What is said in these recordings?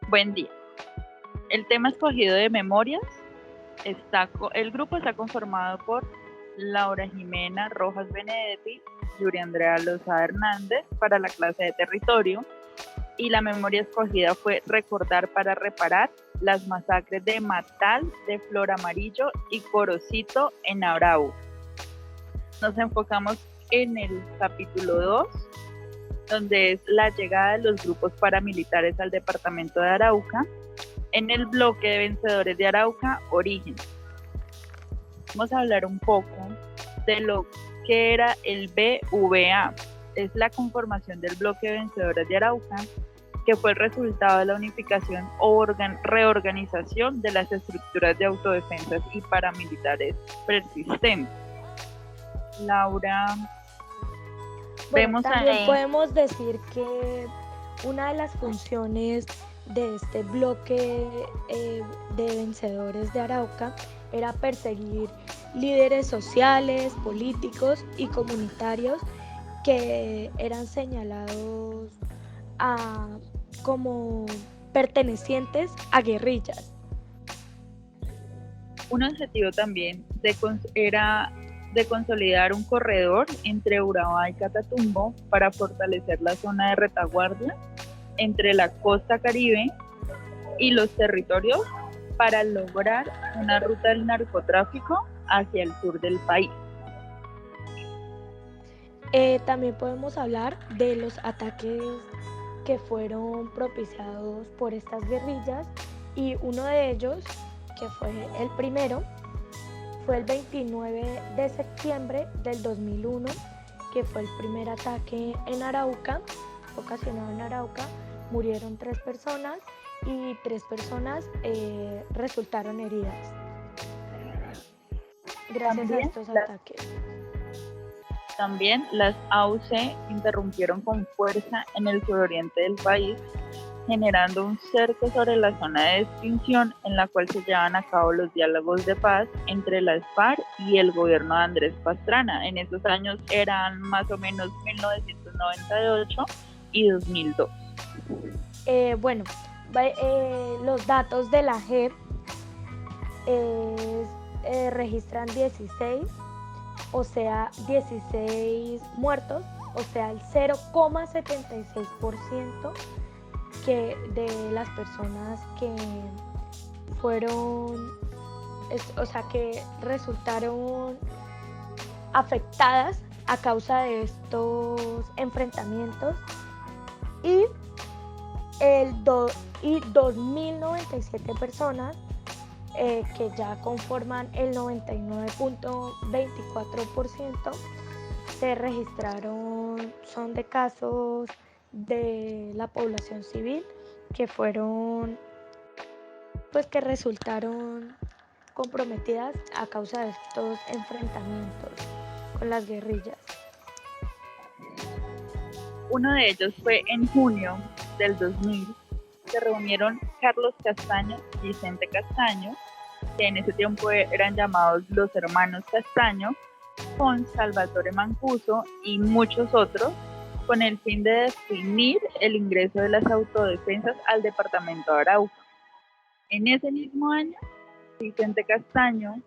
Buen día. El tema escogido de memorias el grupo está conformado por Laura Jimena Rojas Benedetti, Yuri Andrea Loza Hernández para la clase de territorio, y la memoria escogida fue recordar para reparar las masacres de Matal, de Flor Amarillo y Corocito en Arauca. Nos enfocamos en el capítulo 2, donde es la llegada de los grupos paramilitares al departamento de Arauca, en el bloque de vencedores de Arauca, Origen. Vamos a hablar un poco de lo que era el BVA. Es la conformación del bloque de vencedores de Arauca, que fue el resultado de la unificación o reorganización de las estructuras de autodefensas y paramilitares persistentes. Laura, bueno, también podemos decir que una de las funciones de este bloque de vencedores de Arauca era perseguir líderes sociales, políticos y comunitarios que eran señalados como pertenecientes a guerrillas. Un objetivo también era de consolidar un corredor entre Urabá y Catatumbo para fortalecer la zona de retaguardia entre la costa caribe y los territorios para lograr una ruta del narcotráfico hacia el sur del país. También podemos hablar de los ataques que fueron propiciados por estas guerrillas, y uno de ellos, que fue el primero, fue el 29 de septiembre del 2001, que fue el primer ataque en Arauca, ocasionado en Arauca. Murieron 3 personas y 3 personas resultaron heridas gracias a estos ataques. También las AUC interrumpieron con fuerza en el suroriente del país, generando un cerco sobre la zona de extinción en la cual se llevan a cabo los diálogos de paz entre las FARC y el gobierno de Andrés Pastrana. En esos años eran más o menos 1998 y 2002. Los datos de la JEP registran 16, o sea, 16 muertos, o sea, el 0,76% de las personas que fueron, que resultaron afectadas a causa de estos enfrentamientos, y 2.097 personas que ya conforman el 99.24% se registraron, son de casos de la población civil que fueron, que resultaron comprometidas a causa de estos enfrentamientos con las guerrillas. Uno de ellos fue en junio del 2000. Se reunieron Carlos Castaño y Vicente Castaño, que en ese tiempo eran llamados los hermanos Castaño, con Salvatore Mancuso y muchos otros, con el fin de definir el ingreso de las autodefensas al departamento de Arauca. En ese mismo año, Vicente Castaño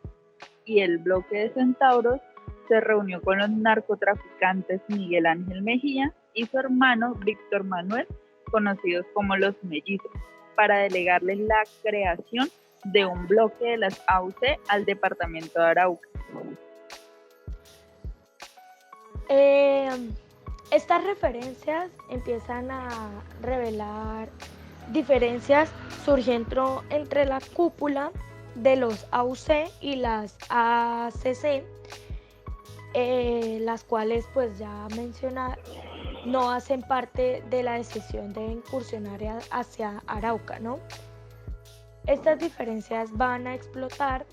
y el bloque de Centauros se reunió con los narcotraficantes Miguel Ángel Mejía y su hermano Víctor Manuel, conocidos como los Mellizos, para delegarles la creación de un bloque de las AUC al departamento de Arauca. Estas referencias empiezan a revelar diferencias surgiendo entre la cúpula de los AUC y las ACC, las cuales ya mencionar no hacen parte de la decisión de incursionar hacia Arauca, ¿no? Estas diferencias van a explotar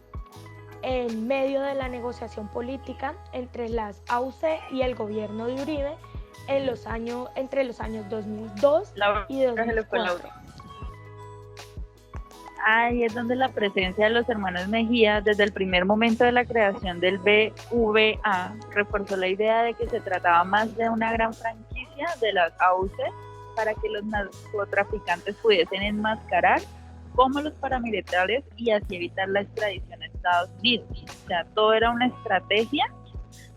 en medio de la negociación política entre las AUC y el gobierno de Uribe entre los años 2002 y 2004. Ahí es donde la presencia de los hermanos Mejía, desde el primer momento de la creación del BVA, reforzó la idea de que se trataba más de una gran franquicia de las AUC para que los narcotraficantes pudiesen enmascarar como los paramilitares y así evitar la extradición a Estados Unidos. O sea, todo era una estrategia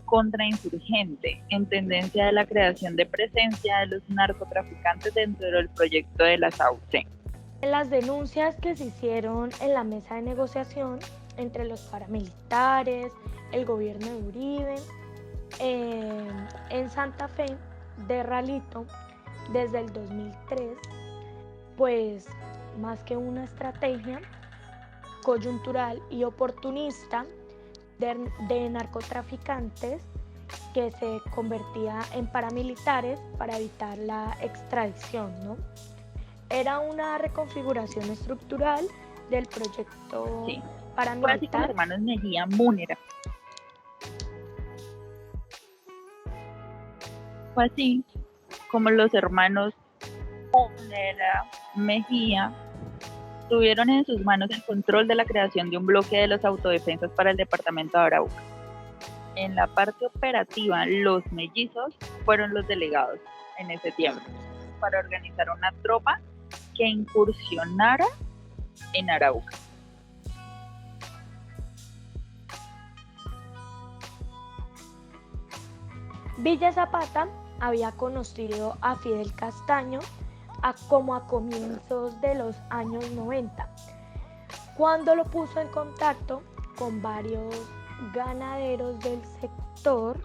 contrainsurgente en tendencia de la creación de presencia de los narcotraficantes dentro del proyecto de la SAUC. En las denuncias que se hicieron en la mesa de negociación entre los paramilitares, el gobierno de Uribe, en Santa Fe de Ralito, desde el 2003, pues más que una estrategia coyuntural y oportunista de narcotraficantes que se convertía en paramilitares para evitar la extradición, ¿no? Era una reconfiguración estructural del proyecto paramilitar. Fue así con los hermanos Mejía Múnera. Fue así como los hermanos Múnera, Mejía, tuvieron en sus manos el control de la creación de un bloque de los autodefensas para el departamento de Arauca. En la parte operativa, los mellizos fueron los delegados en ese tiempo para organizar una tropa que incursionara en Arauca. Villa Zapata había conocido a Fidel Castaño como a comienzos de los años 90, cuando lo puso en contacto con varios ganaderos del sector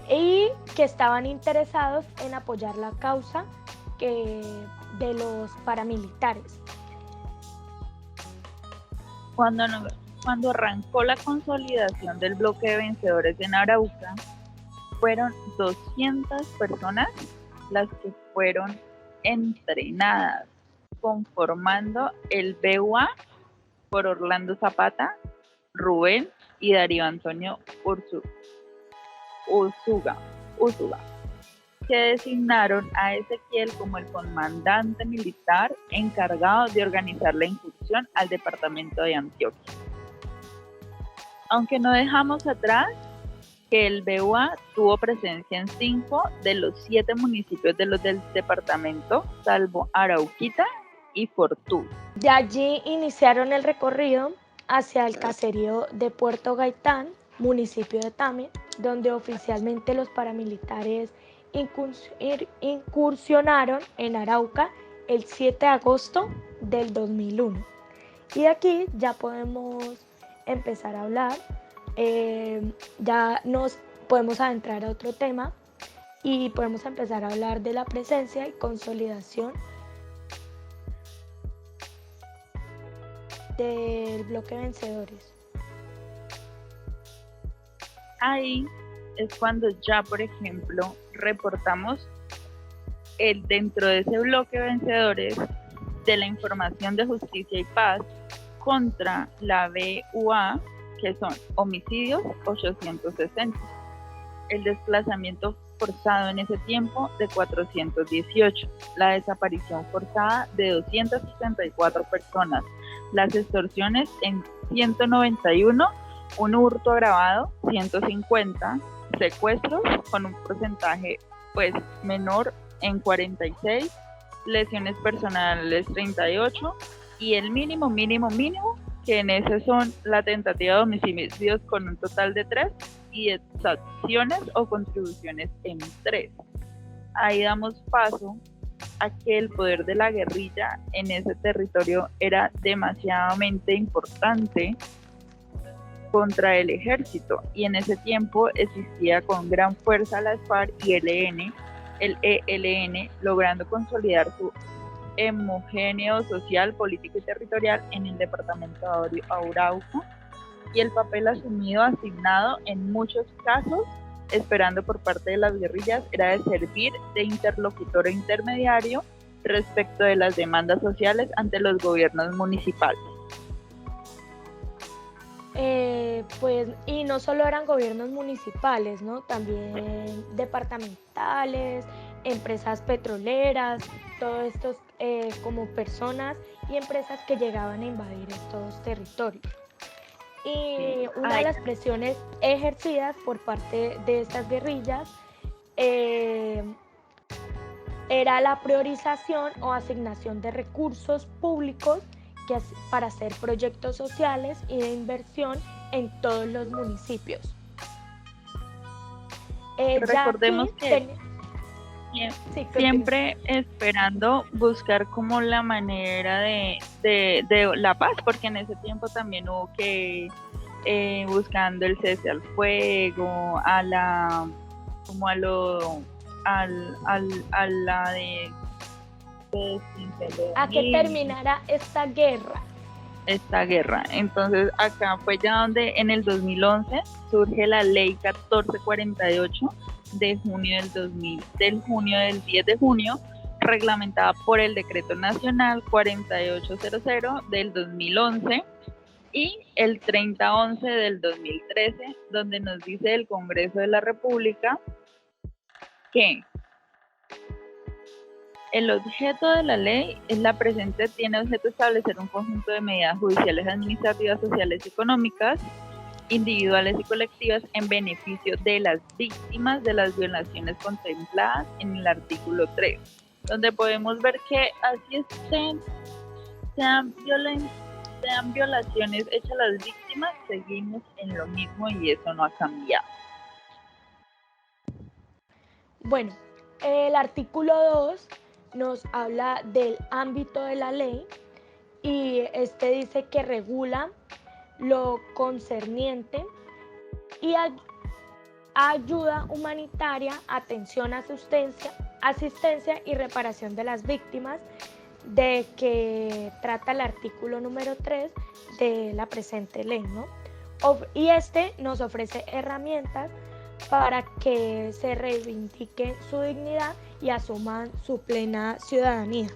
y que estaban interesados en apoyar la causa de los paramilitares. Cuando arrancó la consolidación del bloque de vencedores en Arauca, fueron 200 personas las que fueron entrenadas, conformando el BUA por Orlando Zapata, Rubén y Darío Antonio Usuga, que designaron a Ezequiel como el comandante militar encargado de organizar la incursión al departamento de Antioquia. Aunque no dejamos atrás que el BUA tuvo presencia en 5 de los 7 municipios de los del departamento, salvo Arauquita y Fortú. De allí iniciaron el recorrido hacia el caserío de Puerto Gaitán, municipio de Tame, donde oficialmente los paramilitares incursionaron en Arauca el 7 de agosto del 2001. Y de aquí ya podemos empezar a hablar, ya nos podemos adentrar a otro tema y podemos empezar a hablar de la presencia y consolidación del bloque vencedores. Ahí es cuando ya, por ejemplo, reportamos dentro de ese bloque vencedores de la información de justicia y paz contra la BUA, que son homicidios 860, el desplazamiento forzado en ese tiempo de 418, la desaparición forzada de 264 personas, las extorsiones en 191, un hurto agravado 150, secuestros con un porcentaje menor en 46, lesiones personales 38 y el mínimo, que en ese son la tentativa de homicidios con un total de 3 y exacciones o contribuciones en 3. Ahí damos paso a que el poder de la guerrilla en ese territorio era demasiadamente importante contra el ejército, y en ese tiempo existía con gran fuerza la FARC y el ELN, logrando consolidar su homogéneo social, político y territorial en el departamento de Arauca, y el papel asignado en muchos casos, esperando por parte de las guerrillas, era de servir de interlocutor e intermediario respecto de las demandas sociales ante los gobiernos municipales. Y no solo eran gobiernos municipales, ¿no? También departamentales, empresas petroleras, todos estos como personas y empresas que llegaban a invadir estos territorios. Y una de las presiones ejercidas por parte de estas guerrillas eh, era la priorización o asignación de recursos públicos para hacer proyectos sociales y de inversión en todos los municipios. Recordemos que siempre esperando buscar como la manera de la paz, porque en ese tiempo también hubo que buscando el cese al fuego, a la que terminara esta guerra. Entonces acá fue ya donde en el 2011 surge la ley 1448 de junio del 10 de junio, reglamentada por el decreto nacional 4800 del 2011 y el 3011 del 2013, donde nos dice el Congreso de la República que el objeto de la ley es la presente tiene objeto establecer un conjunto de medidas judiciales, administrativas, sociales y económicas, individuales y colectivas en beneficio de las víctimas de las violaciones contempladas en el artículo 3, donde podemos ver que así sean violaciones hechas a las víctimas, seguimos en lo mismo y eso no ha cambiado. Bueno, el artículo 2 nos habla del ámbito de la ley y este dice que regula lo concerniente y ayuda humanitaria, atención, asistencia y reparación de las víctimas, de que trata el artículo número 3 de la presente ley, ¿no? Y este nos ofrece herramientas para que se reivindique su dignidad y asuman su plena ciudadanía.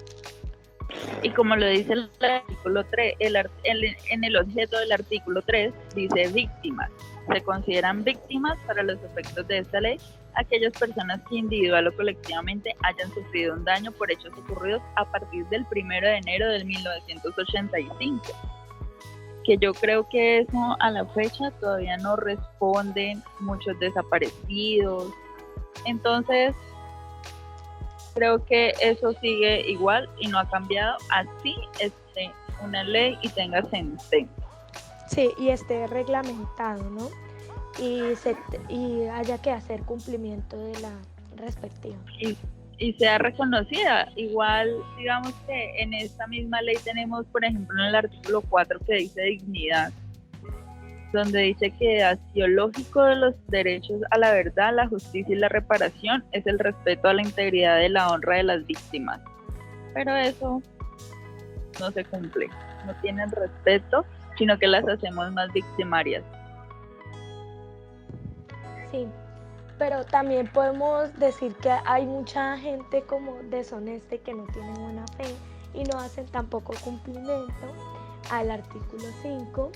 Y como lo dice el artículo 3, en el objeto del artículo 3 dice víctimas. Se consideran víctimas para los efectos de esta ley aquellas personas que individual o colectivamente hayan sufrido un daño por hechos ocurridos a partir del 1 de enero de 1985. Que yo creo que eso a la fecha todavía no responden muchos desaparecidos. Entonces, creo que eso sigue igual y no ha cambiado, así esté una ley y tenga sentencia. Sí, y esté reglamentado, ¿no? Y haya que hacer cumplimiento de la respectiva. Y sea reconocida. Igual, digamos que en esta misma ley tenemos, por ejemplo, en el artículo 4 que dice dignidad, donde dice que axiológico de los derechos a la verdad, la justicia y la reparación es el respeto a la integridad y la honra de las víctimas. Pero eso no se cumple, no tienen respeto, sino que las hacemos más victimarias. Sí, pero también podemos decir que hay mucha gente como deshonesta que no tiene buena fe y no hacen tampoco cumplimiento al artículo 5,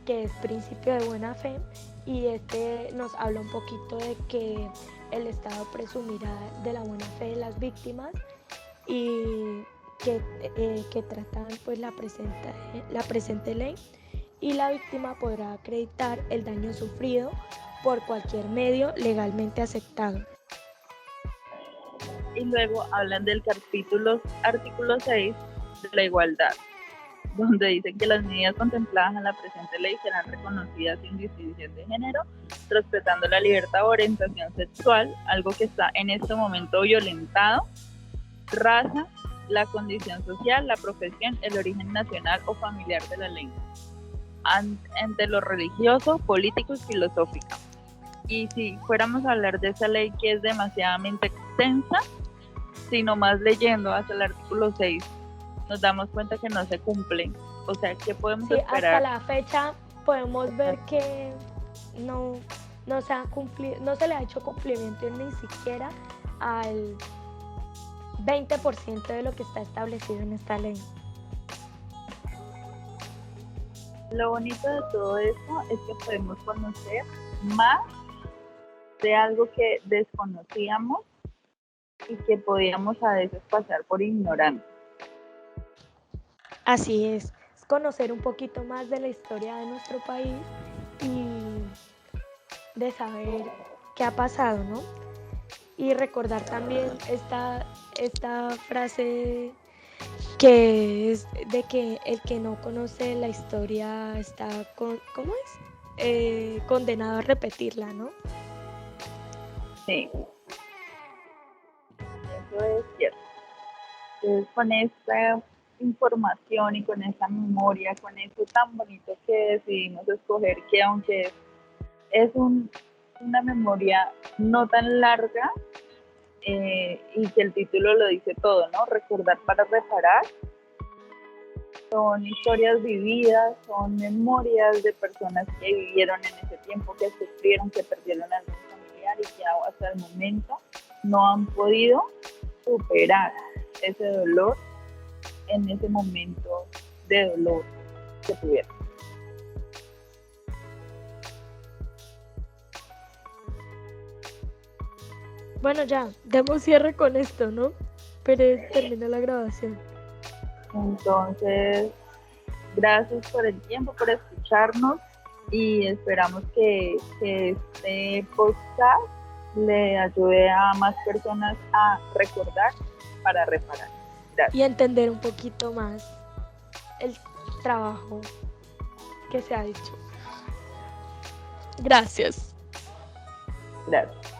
que es principio de buena fe, y este nos habla un poquito de que el Estado presumirá de la buena fe de las víctimas y que tratan pues la presente ley, y la víctima podrá acreditar el daño sufrido por cualquier medio legalmente aceptado. Y luego hablan del artículo 6 de la igualdad, donde dicen que las medidas contempladas en la presente ley serán reconocidas sin distinción de género, respetando la libertad de orientación sexual, algo que está en este momento violentado, raza, la condición social, la profesión, el origen nacional o familiar de la lengua, ante lo religioso, político y filosófico. Y si fuéramos a hablar de esa ley que es demasiadamente extensa, sino más leyendo hasta el artículo 6, nos damos cuenta que no se cumple. O sea, ¿qué podemos esperar? Hasta la fecha podemos ver que no se le ha hecho cumplimiento ni siquiera al 20% de lo que está establecido en esta ley. Lo bonito de todo esto es que podemos conocer más de algo que desconocíamos y que podíamos a veces pasar por ignorantes. Así es conocer un poquito más de la historia de nuestro país y de saber qué ha pasado, ¿no? y recordar también esta frase que es de que el que no conoce la historia está ¿cómo es? Condenado a repetirla, ¿no? Sí, eso es cierto. Entonces, con esta información y con esta memoria, con eso tan bonito que decidimos escoger, que aunque una memoria no tan larga, y que el título lo dice todo, ¿no? Recordar para reparar. Son historias vividas, son memorias de personas que vivieron en ese tiempo, que sufrieron, que perdieron a algún familiar y que hasta el momento no han podido superar ese dolor en ese momento de dolor que tuvieron. Bueno, ya, demos cierre con esto, ¿no? Pero termina la grabación. Entonces, gracias por el tiempo, por escucharnos y esperamos que este podcast le ayude a más personas a recordar para reparar. Gracias. Y entender un poquito más el trabajo que se ha hecho. Gracias. Gracias.